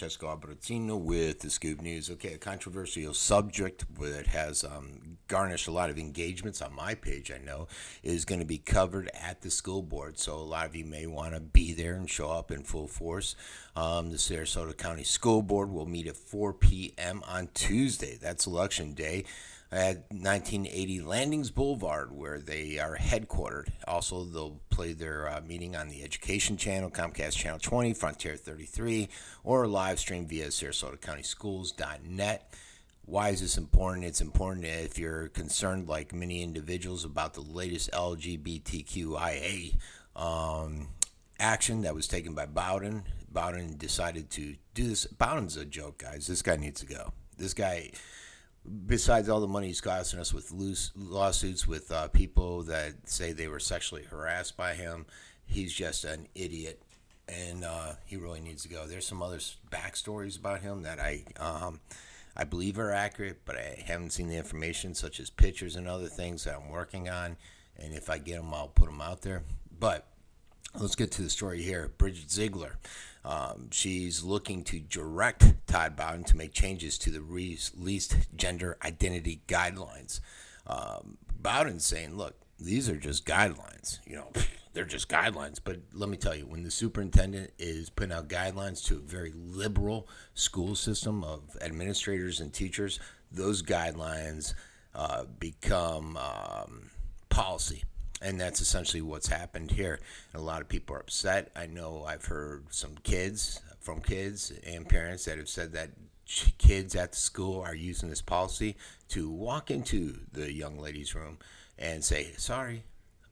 Francesco Abbruzzino with the Scoop News. Okay, a controversial subject that has garnished a lot of engagements on my page, I know, is going to be covered at the school board. So a lot of you may want to be there and show up in full force. The Sarasota County School Board will meet at 4 p.m. on Tuesday. That's Election Day at 1980 Landings Boulevard, where they are headquartered. Also, they'll play their meeting on the Education Channel, Comcast Channel 20, Frontier 33, or live stream via SarasotaCountySchools.net. Why is this important? It's important if you're concerned, like many individuals, about the latest LGBTQIA action that was taken by Bowden. Bowden decided to do this. Bowden's a joke, guys. This guy needs to go. This guy, besides all the money he's costing us with loose lawsuits with people that say they were sexually harassed by him, he's just an idiot, and he really needs to go. There's some other backstories about him that I believe are accurate, but I haven't seen the information, such as pictures and other things that I'm working on, and if I get them, I'll put them out there. But let's get to the story here. Bridget Ziegler, she's looking to direct Todd Bowden to make changes to the released gender identity guidelines. Bowden's saying, look, these are just guidelines. They're just guidelines. But let me tell you, when the superintendent is putting out guidelines to a very liberal school system of administrators and teachers, those guidelines become policy. And that's essentially what's happened here. And a lot of people are upset. I know I've heard from kids and parents that have said that kids at the school are using this policy to walk into the young lady's room and say, sorry,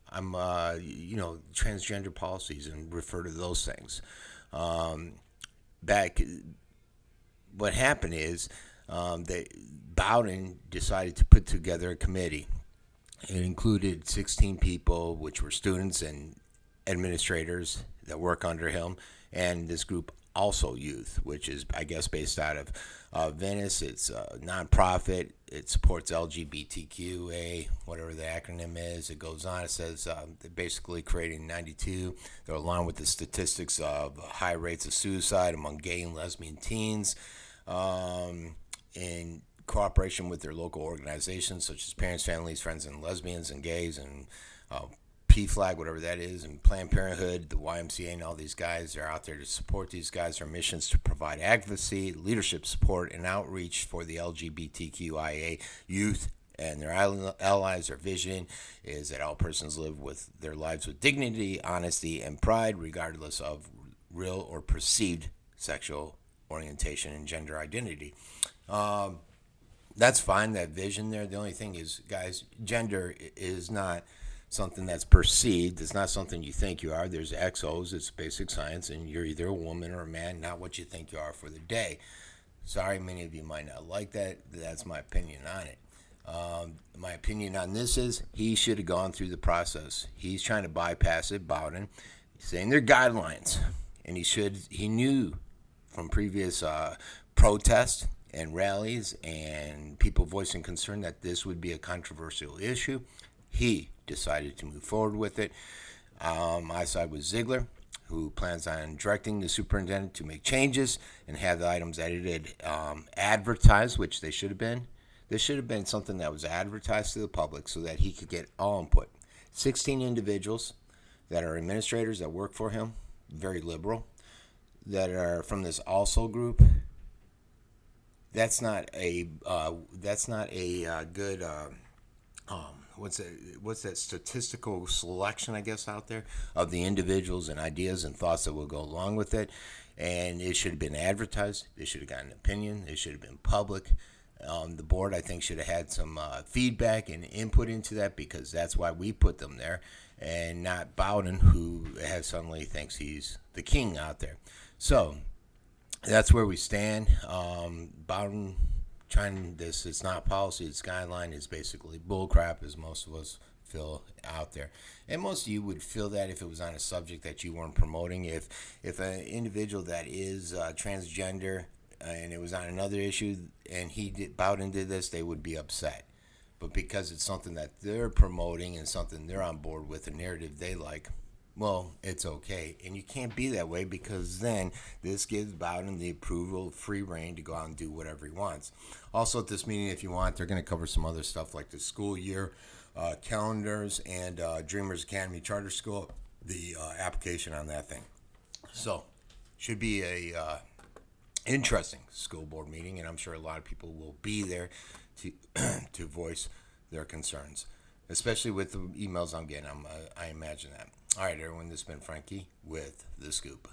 I'm, transgender policies, and refer to those things. What happened is that Bowden decided to put together a committee. It included 16 people, which were students and administrators that work under him, and this group also youth, which is, I guess, based out of Venice. It's a nonprofit. It supports LGBTQIA, whatever the acronym is. It goes on. It says they're basically creating 92. They're along with the statistics of high rates of suicide among gay and lesbian teens. In cooperation with their local organizations such as Parents, Families, Friends and Lesbians and Gays and PFLAG, whatever that is, and Planned Parenthood, the YMCA, and all these guys are out there to support these guys. Their missions to provide advocacy, leadership support, and outreach for the LGBTQIA youth and their allies. Their vision is that all persons live with their lives with dignity, honesty, and pride, regardless of real or perceived sexual orientation and gender identity. That's fine, that vision there. The only thing is, guys, gender is not something that's perceived. It's not something you think you are. There's XOs, it's basic science, and you're either a woman or a man, not what you think you are for the day. Sorry, many of you might not like that. That's my opinion on it. My opinion on this is he should have gone through the process. He's trying to bypass it, Bowden. He's saying they're guidelines, and he knew from previous protests and rallies and people voicing concern that this would be a controversial issue. He decided to move forward with it. I side with Ziegler, who plans on directing the superintendent to make changes and have the items edited, advertised, which they should have been. This should have been something that was advertised to the public so that he could get all input. 16 individuals that are administrators that work for him, very liberal, that are from this also group. That's not a good what's that statistical selection, I guess, out there of the individuals and ideas and thoughts that will go along with it. And it should have been advertised. They should have gotten an opinion. They should have been public. The board, I think, should have had some feedback and input into that, because that's why we put them there, and not Bowden, who has suddenly thinks he's the king out there. So that's where we stand. Bowden trying this, it's not policy, it's guideline, is basically bullcrap, as most of us feel out there. And most of you would feel that if it was on a subject that you weren't promoting. If an individual that is transgender and it was on another issue and Bowden did this, they would be upset. But because it's something that they're promoting and something they're on board with, a narrative they like, well, it's okay. And you can't be that way because then this gives Bowden the approval, free reign to go out and do whatever he wants. Also, at this meeting, if you want, they're going to cover some other stuff like the school year, calendars, and Dreamers Academy Charter School, the application on that thing. So, should be a interesting school board meeting, and I'm sure a lot of people will be there to to voice their concerns, especially with the emails I'm getting. I imagine that. All right, everyone, this has been Frankie with The Scoop.